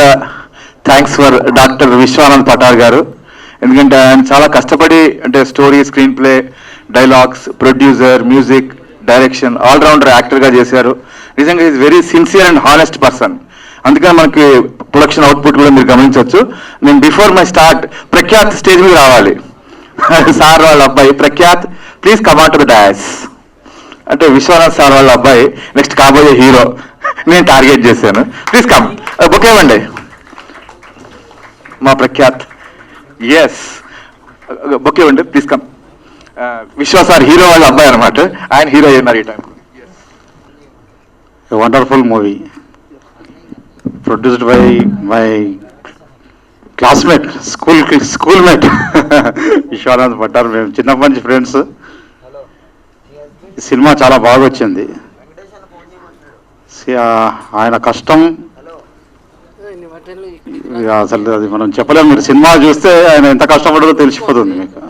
ముందుగా thanks for doctor Vishwanand Patar garu. ఎందుకంటే ఆయన చాలా కష్టపడి అంటే story, screenplay, dialogues, producer, music, direction allrounder యాక్టర్గా చేశారు. నిజంగా is very sincere and honest person. అందుకని మనకి ప్రొడక్షన్ అవుట్పుట్ కూడా మీరు గమనించవచ్చు. నేను before my start Prakhyat stage మీద రావాలి, సార్ వాళ్ళ అబ్బాయి Prakhyat please come on to the dash అంటే విశ్వనాథ్ సార్ వాళ్ళ అబ్బాయి నెక్స్ట్ కాబోయే హీరో నేను టార్గెట్ చేశాను. ప్లీజ్ కమ్ ఓకే అండి మా ప్రఖ్యాత్. ఎస్ ఓకే అండి please come. Vishwa sir hero వాళ్ళ అబ్బాయి అనమాట, ఆయన హీరో అయ్యారు ఈ time. Wonderful movie produced by my classmate, schoolmate Vishwanath Patar. మేము చిన్నప్పటి నుంచి ఫ్రెండ్స్. ఈ సినిమా చాలా బాగా వచ్చింది. ఆయన కష్టం అసలు అది మనం చెప్పలేము. మీరు సినిమా చూస్తే ఆయన ఎంత కష్టపడదో తెలిసిపోతుంది మీకు.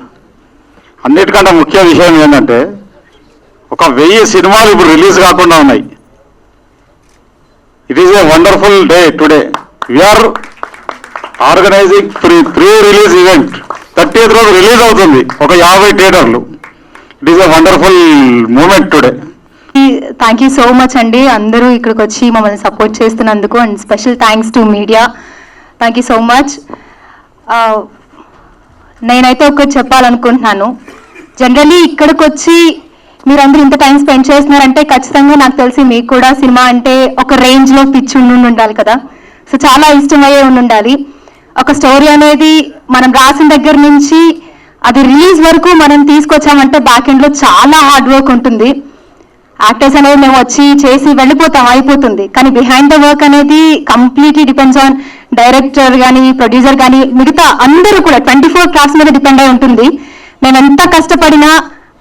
అన్నిటికంటే ముఖ్య విషయం ఏంటంటే ఒక 1000 సినిమాలు ఇప్పుడు రిలీజ్ కాకుండా ఉన్నాయి. It is a wonderful day today. We are organising pre release event. 30th రోజు రిలీజ్ అవుతుంది ఒక 50 థియేటర్లు. It is a wonderful moment today. Thank you so much అండి, అందరూ ఇక్కడికి వచ్చి మమ్మల్ని సపోర్ట్ చేస్తున్నందుకు. And special thanks to media. Thank you so much. నేనైతే ఒకటి చెప్పాలనుకుంటున్నాను. జనరలీ ఇక్కడికి వచ్చి మీరందరూ ఇంత టైం స్పెండ్ చేస్తున్నారంటే ఖచ్చితంగా నాకు తెలిసి మీకు కూడా సినిమా అంటే ఒక రేంజ్లో పిచ్చి ఉండాలి కదా. సో చాలా ఇష్టమయ్యే ఉండాలి. ఒక స్టోరీ అనేది మనం రాసిన దగ్గర నుంచి అది రిలీజ్ వరకు మనం తీసుకొచ్చామంటే బ్యాక్ ఎండ్లో చాలా హార్డ్ వర్క్ ఉంటుంది. యాక్టర్స్ అనేది మేము వచ్చి చేసి వెళ్ళిపోతాం, అయిపోతుంది. కానీ బిహైండ్ ద వర్క్ అనేది కంప్లీట్లీ డిపెండ్స్ ఆన్ డైరెక్టర్ కానీ, ప్రొడ్యూసర్ కానీ, మిగతా అందరూ కూడా 24 క్రాఫ్ట్స్ మీద డిపెండ్ అయి ఉంటుంది. మేము ఎంత కష్టపడినా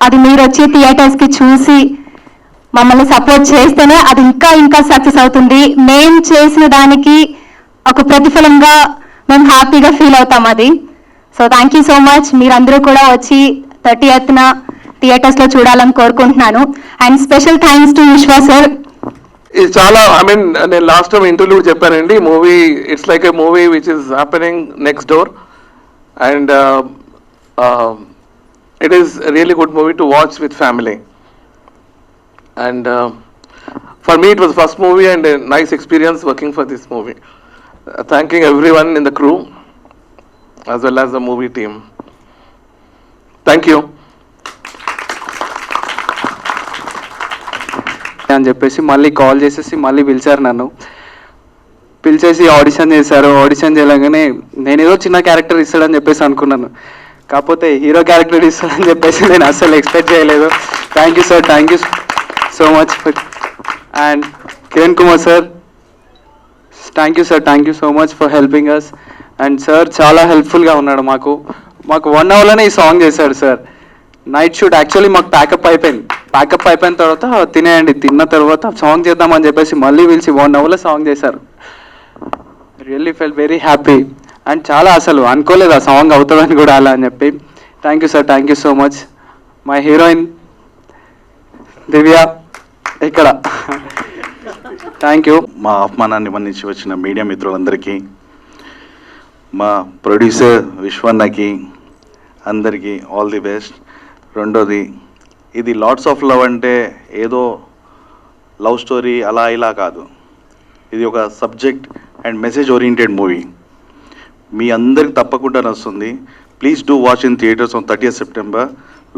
అది మీరు వచ్చి థియేటర్స్కి చూసి మమ్మల్ని సపోర్ట్ చేస్తేనే అది ఇంకా ఇంకా సక్సెస్ అవుతుంది. మేము చేసిన దానికి ఒక ప్రతిఫలంగా మేము హ్యాపీగా ఫీల్ అవుతాం అది. So thank you so much. మీరందరూ కూడా వచ్చి 30th థియేటర్స్లో చూడాలని కోరుకుంటున్నాను. అండ్ స్పెషల్ థ్యాంక్స్ టు విశ్వ సార్. ఇది చాలా నేను లాస్ట్ టైం ఇంటర్వ్యూ చెప్పానండి. Movie it's like A movie which is happening next door and it is a really good movie to watch with family and for me it was first movie and a nice experience working for this movie. Thanking everyone in the crew as well as the movie team. Thank you. అని చెప్పేసి మళ్ళీ call చేసేసి మళ్ళీ పిలిచారు నన్ను. పిలిచేసి audition చేశారు. Audition చేయగానే నేను ఏదో చిన్న క్యారెక్టర్ ఇస్తాడని చెప్పేసి అనుకున్నాను. కాకపోతే హీరో క్యారెక్టర్ ఇస్తాడని చెప్పేసి నేను అస్సలు ఎక్స్పెక్ట్ చేయలేదు. Thank you sir, thank you so much. And Kiran Kumar sir, thank you sir, thank you so much for helping us. And sir చాలా హెల్ప్ఫుల్గా ఉన్నాడు. మాకు 1 అవర్లోనే ఈ సాంగ్ చేశాడు సార్. నైట్ షూట్ యాక్చువల్లీ మాకు ప్యాకప్ అయిపోయిన తర్వాత తినేయండి, తిన్న తర్వాత సాంగ్ చేద్దామని చెప్పేసి మళ్ళీ పిలిచి 1 అవర్లో సాంగ్ చేశారు. Really fell very happy. And చాలా అసలు అనుకోలేదు ఆ సాంగ్ అవుతుందని కూడా అలా అని చెప్పి. Thank you sir, thank you so much. My heroine Divya ఇక్కడ థ్యాంక్ యూ. మా ఆహ్వానాన్ని మన్నించి వచ్చిన మీడియా మిత్రులందరికీ, మా ప్రొడ్యూసర్ విశ్వన్నకి అందరికీ ఆల్ ది బెస్ట్. రెండోది, ఇది లాట్స్ ఆఫ్ లవ్ అంటే ఏదో లవ్ స్టోరీ అలా ఇలా కాదు. ఇది ఒక subject and message oriented movie. మీ అందరికి తప్పకుండా నచ్చుతుంది. Please do watch in theatres on 30th September.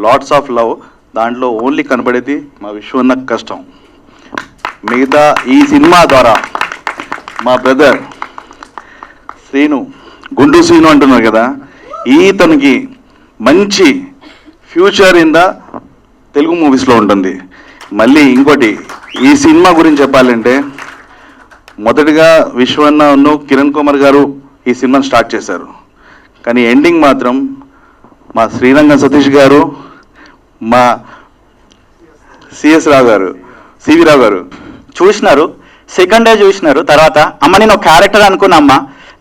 Lots of love. దాంట్లో ఓన్లీ కనబడేది మా విశ్వన్న కష్టం. మిగతా ఈ సినిమా ద్వారా మా బ్రదర్ శ్రీను, గుండు శ్రీను అంటున్నారు కదా, ఈతనికి మంచి ఫ్యూచర్ ఇన్ ద తెలుగు మూవీస్లో ఉంటుంది. మళ్ళీ ఇంకోటి, ఈ సినిమా గురించి చెప్పాలంటే మొదటిగా విశ్వన్న కిరణ్ కుమార్ గారు ఈ సినిమాని స్టార్ట్ చేశారు. కానీ ఎండింగ్ మాత్రం మా శ్రీరంగం సతీష్ గారు, మా సివి రావు గారు చూసినారు. సెకండ్ డే చూసినారు. తర్వాత అమ్మ నేను ఒక క్యారెక్టర్ అనుకున్నా, అమ్మ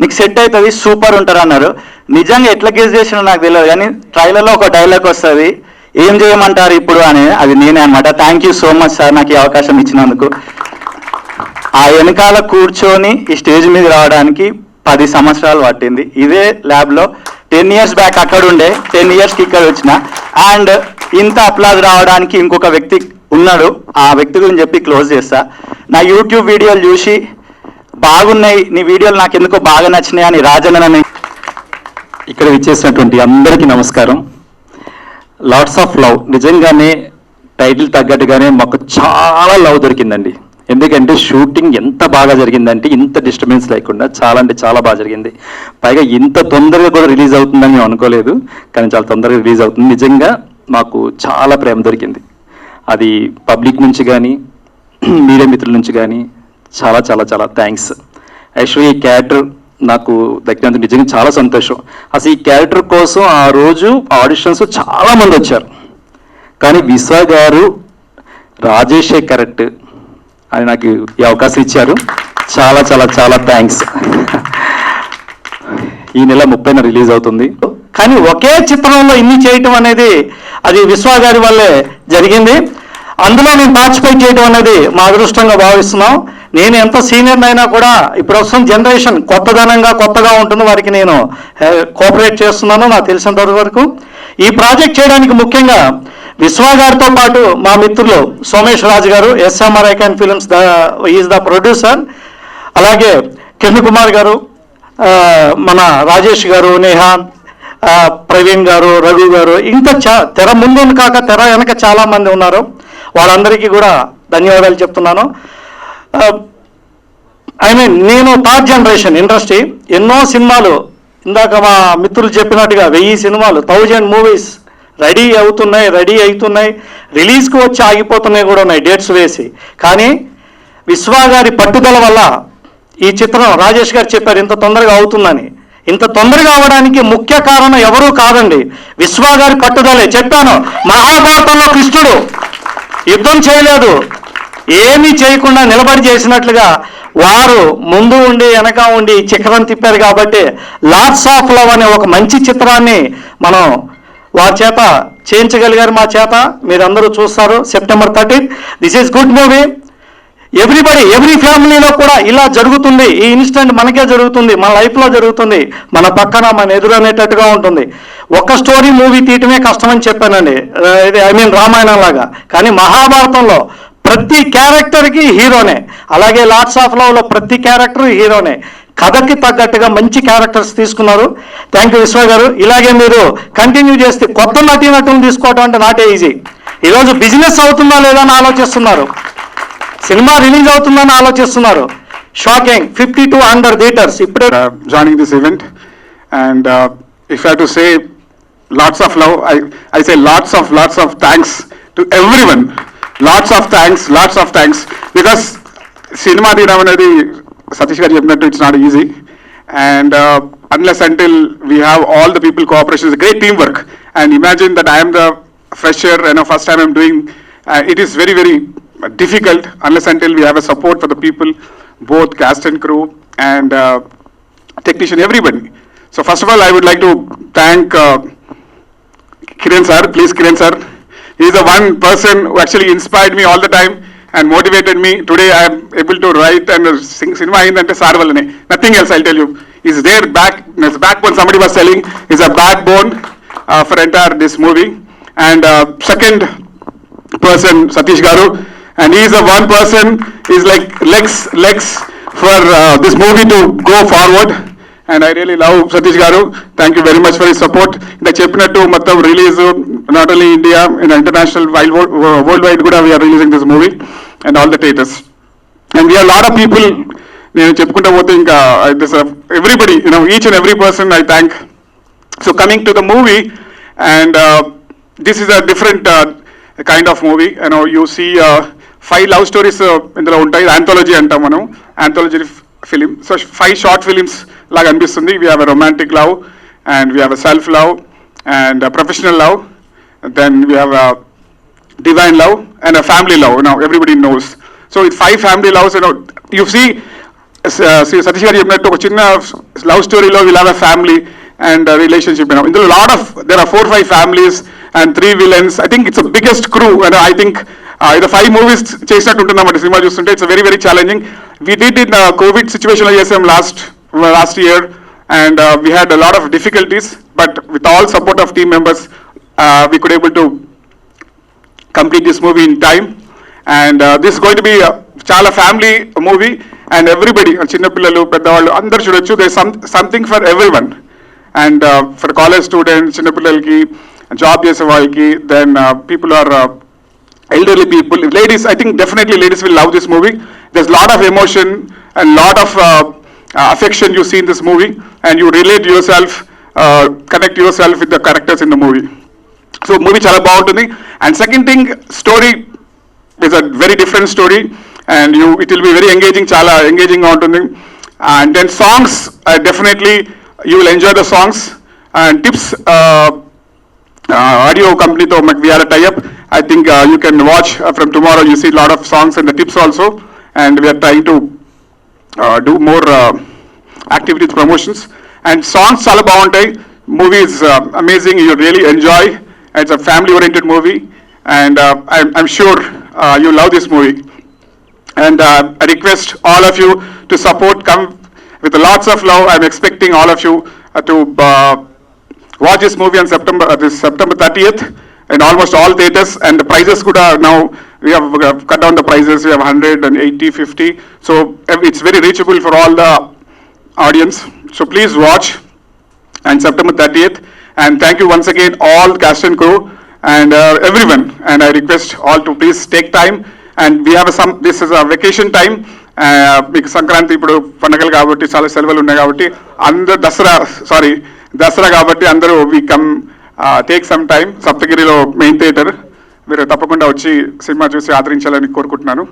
నీకు సెట్ అవుతుంది, సూపర్ ఉంటారు అన్నారు. నిజంగా ఎట్లా గెస్ చేసినా నాకు తెలియదు, కానీ ట్రైలర్లో ఒక డైలాగ్ వస్తుంది, ఏం చేయమంటారు ఇప్పుడు అని, అది నేనే అనమాట. Thank you so much sir నాకు ఈ అవకాశం ఇచ్చినందుకు. ఆ వెనకాల కూర్చొని ఈ స్టేజ్ మీద రావడానికి 10 సంవత్సరాలు పట్టింది. ఇదే ల్యాబ్లో 10 ఇయర్స్ బ్యాక్ అక్కడ ఉండే, 10 ఇయర్స్కి ఇక్కడ వచ్చిన. అండ్ ఇంత అప్లాజ్ రావడానికి ఇంకొక వ్యక్తి ఉన్నాడు, ఆ వ్యక్తి గురించి చెప్పి క్లోజ్ చేస్తా. నా యూట్యూబ్ వీడియోలు చూసి బాగున్నాయి, నీ వీడియోలు నాకు ఎందుకో బాగా నచ్చినాయి అని రాజన్నని. ఇక్కడ విచ్చేసినటువంటి అందరికీ నమస్కారం. లాట్స్ ఆఫ్ లవ్, నిజంగానే టైటిల్ తగ్గట్టుగానే మాకు చాలా లవ్ దొరికిందండి. ఎందుకంటే షూటింగ్ ఎంత బాగా జరిగిందంటే ఇంత డిస్టర్బెన్స్ లేకుండా చాలా అంటే చాలా బాగా జరిగింది. పైగా ఇంత తొందరగా కూడా రిలీజ్ అవుతుందని మేము అనుకోలేదు, కానీ చాలా తొందరగా రిలీజ్ అవుతుంది. నిజంగా మాకు చాలా ప్రేమ దొరికింది, అది పబ్లిక్ నుంచి కానీ మీడియా మిత్రుల నుంచి కానీ. చాలా చాలా చాలా థ్యాంక్స్. యాక్చువల్లీ ఈ క్యారెక్టర్ నాకు దక్కినందుకు నిజంగా చాలా సంతోషం. అసలు ఈ క్యారెక్టర్ కోసం ఆ రోజు ఆడిషన్స్ చాలా మంది వచ్చారు, కానీ విశ్వ గారు రాజేషే కరెక్ట్ అని నాకు ఈ అవకాశం ఇచ్చారు. చాలా చాలా చాలా థ్యాంక్స్. ఈ నెల 30న రిలీజ్ అవుతుంది. కానీ ఒకే చిత్రంలో ఇన్ని చేయటం అనేది అది విశ్వ గారి వల్లే జరిగింది. అందులో మేము పార్టిసిపేట్ చేయడం అనేది మా అదృష్టంగా భావిస్తున్నాం. నేను ఎంత సీనియర్ అయినా కూడా ఇప్పుడు వస్తున్న జనరేషన్ కొత్తగా ఉంటుంది, వారికి నేను కోఆపరేట్ చేస్తున్నాను నాకు తెలిసినంత వరకు. ఈ ప్రాజెక్ట్ చేయడానికి ముఖ్యంగా విశ్వ గారితో పాటు మా మిత్రులు సోమేష్ రాజు గారు, SMR icon films is the producer, అలాగే కిరణ్ కుమార్ గారు, మన రాజేష్ గారు, నేహా, ప్రవీణ్ గారు, రఘు గారు, ఇంకా తెర ముందు కాక తెర వెనక చాలామంది ఉన్నారు. వాళ్ళందరికీ కూడా ధన్యవాదాలు చెప్తున్నాను. నేను థర్డ్ జనరేషన్ ఇండస్ట్రీ, ఎన్నో సినిమాలు ఇందాక మా మిత్రులు చెప్పినట్టుగా 1000 సినిమాలు 1000 మూవీస్ రెడీ అవుతున్నాయి, రిలీజ్కి వచ్చి ఆగిపోతున్నాయి కూడా ఉన్నాయి డేట్స్ వేసి. కానీ విశ్వ గారి పట్టుదల వల్ల ఈ చిత్రం, రాజేష్ గారు చెప్పారు ఇంత తొందరగా అవుతుందని. ఇంత తొందరగా అవడానికి ముఖ్య కారణం ఎవరూ కాదండి, విశ్వ గారి పట్టుదలే. చెప్పాను, మహాభారతంలో కృష్ణుడు యుద్ధం చేయలేదు, ఏమీ చేయకుండా నిలబడి చేసినట్లుగా వారు ముందు ఉండి వెనక ఉండి చక్రం తిప్పారు. కాబట్టి లాట్స్ ఆఫ్ లవ్ అనే ఒక మంచి చిత్రాన్ని మనం వారి చేత చేయించగలిగారు, మా చేత. మీరందరూ చూస్తారు September 13. This is good movie. Every ఫ్యామిలీలో కూడా ఇలా జరుగుతుంది. ఈ ఇన్సిడెంట్ మనకే జరుగుతుంది, మన లైఫ్లో జరుగుతుంది, మన పక్కన మన ఎదురు అనేటట్టుగా ఉంటుంది. ఒక స్టోరీ మూవీ తీయటమే కష్టమని చెప్పానండి, ఇది రామాయణం లాగా. కానీ మహాభారతంలో ప్రతి క్యారెక్టర్కి హీరోనే, అలాగే లాట్స్ ఆఫ్ లవ్లో ప్రతి క్యారెక్టర్ హీరోనే. కథకి తగ్గట్టుగా మంచి క్యారెక్టర్స్ తీసుకున్నారు. థ్యాంక్ యూ విశ్వ గారు. ఇలాగే మీరు కంటిన్యూ చేస్తే కొత్త నటీనటులను తీసుకోవడం అంటే నాటే ఈజీ. ఈరోజు బిజినెస్ అవుతుందా లేదా అని ఆలోచిస్తున్నారు, సినిమా రిలీజ్ అవుతుందని ఆలోచిస్తున్నారు. షాకింగ్, 50 to 100 థియేటర్స్ ఇప్పుడే. Joining this event, and if I have to say lots of love, I say lots of thanks to everyone. Lots of thanks, because cinema తీయడం అనేది సతీష్ గారు చెప్పినట్టు it's not easy, and unless until we have all the people cooperation, is a great teamwork. And imagine that I am the fresher, first time I'm doing, it is very very difficult unless until we have a support for the people, both cast and crew and technician, everybody. So first of all, I would like to thank Kiran sir. Please, Kiran sir, he is the one person who actually inspired me all the time and motivated me. Today I am able to write and sing cinema ayindante sir vallane, nothing else. I'll tell you, is there backbone, somebody was telling, is a backbone for entire this movie. And second person, Satish garu, and he is the one person is like legs for this movie to go forward. And I really love Satish garu. Thank you very much for his support. The cheppinattu mattam release not only India, in international worldwide kuda we are releasing this movie and all the theaters. And we have a lot of people, nenu cheppukunta pothe inka everybody, each and every person I thank. So coming to the movie, and this is a different kind of movie. You see 5 love stories ఇందులో ఉంటాయి. Anthology అంటాం మనం, anthology film. So 5 short films లాగా అనిపిస్తుంది. We have a romantic love, and we have a self love, and professional love, then we have divine love and a family love. Everybody knows. So with 5 family loves, you see Satish garu cheppinattu oka chinna love story lo we'll have a family and a relationship. In the there are 4-5 families and 3 villains. I think it's the biggest crew, and I think ఇది 5 movies చేసినట్టు ఉంటుందన్నమాట సినిమా చూస్తుంటే. It's very very challenging. We did in COVID సిచ్యువేషన్లో చేసాం last year, and we had a lot of difficulties, but with all support of team members we could able to complete this movie in time, and this is going to be చాలా family movie, and everybody, చిన్నపిల్లలు పెద్దవాళ్ళు అందరు చూడొచ్చు. They something for everyone, and for college students, చిన్నపిల్లలకి, job చేసే వాళ్ళకి, then people are elderly people, ladies. I think definitely ladies will love this movie. There's lot of emotion and lot of affection you see in this movie, and you relate yourself, connect yourself with the characters in the movie. So movie చాలా బాగుంటుంది. And second thing, story is a very different story, and it will be very engaging, చాలా engaging గా ఉంటుంది. And then songs, definitely you will enjoy the songs. And tips, audio company to we are a tie-up. I think you can watch from tomorrow. You see a lot of songs and the tips also, and we are trying to do more activities, promotions, and songs చాలా బాగుంటాయి. Movie is amazing. You really enjoy. It's a family-oriented movie, and I'm sure you love this movie. And I request all of you to support. Come with lots of love. I'm expecting all of you to watch this movie on September 30th in almost all theaters. And the prices kuda now we have cut down the prices. We have 100 and 80, 50. So it's very reachable for all the audience. So please watch on September 30th. And thank you once again all cast and crew and everyone. And I request all to please take time. And we have this is a vacation time. మీకు సంక్రాంతి ఇప్పుడు పండగలు కాబట్టి చాలా సెలవులు ఉన్నాయి కాబట్టి అందరూ దసరా కాబట్టి అందరూ we come take some time. సప్తగిరిలో మెయిన్ థియేటర్, మీరు తప్పకుండా వచ్చి సినిమా చూసి ఆదరించాలని కోరుకుంటున్నాను.